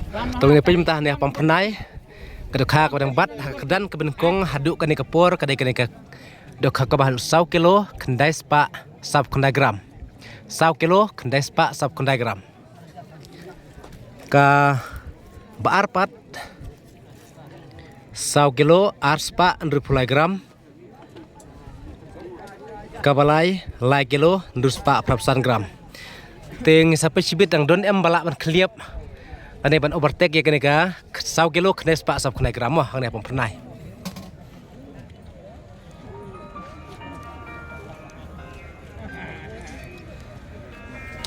Tolong ni pejumtah ni pampernai kedokha kadang bat kedan kebenkong haduk kani kapur kadai kani ka dokha ka bahal 100 kilo kendai spa sab kendai gram 100 kilo kendai spa sab kendai gram ka baar pat 100 kilo ar spa 10 gram ka balai lai kilo ndur spa 400 gram ting sampai cibit ang don em balak ban kliap ane ban overtake ya kene ka 100 kilo kene spa sab kene gram wah kene pom pernai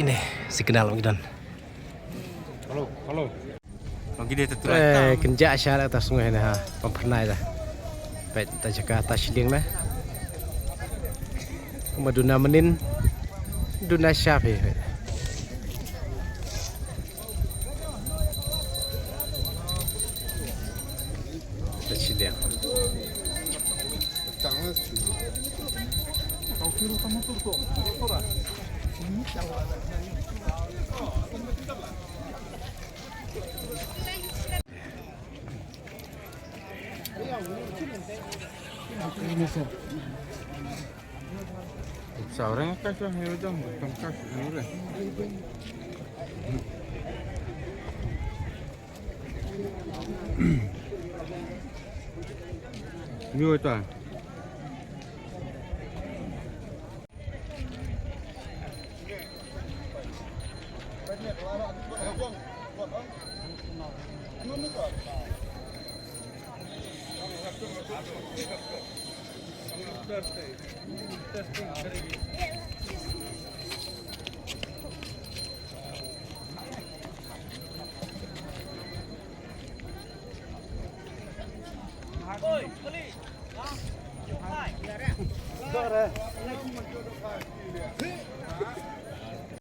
kini si kenal ngidon halo lagi dia tertulis kenja asyara atas sungai nah pom pernai dah pet ta Jakarta siling nah maduna menin duna syafi Silia. Seorang kasih yang udah bukan kasih murah. Nhiều toàn Oi, beli. Đó. Đó rồi.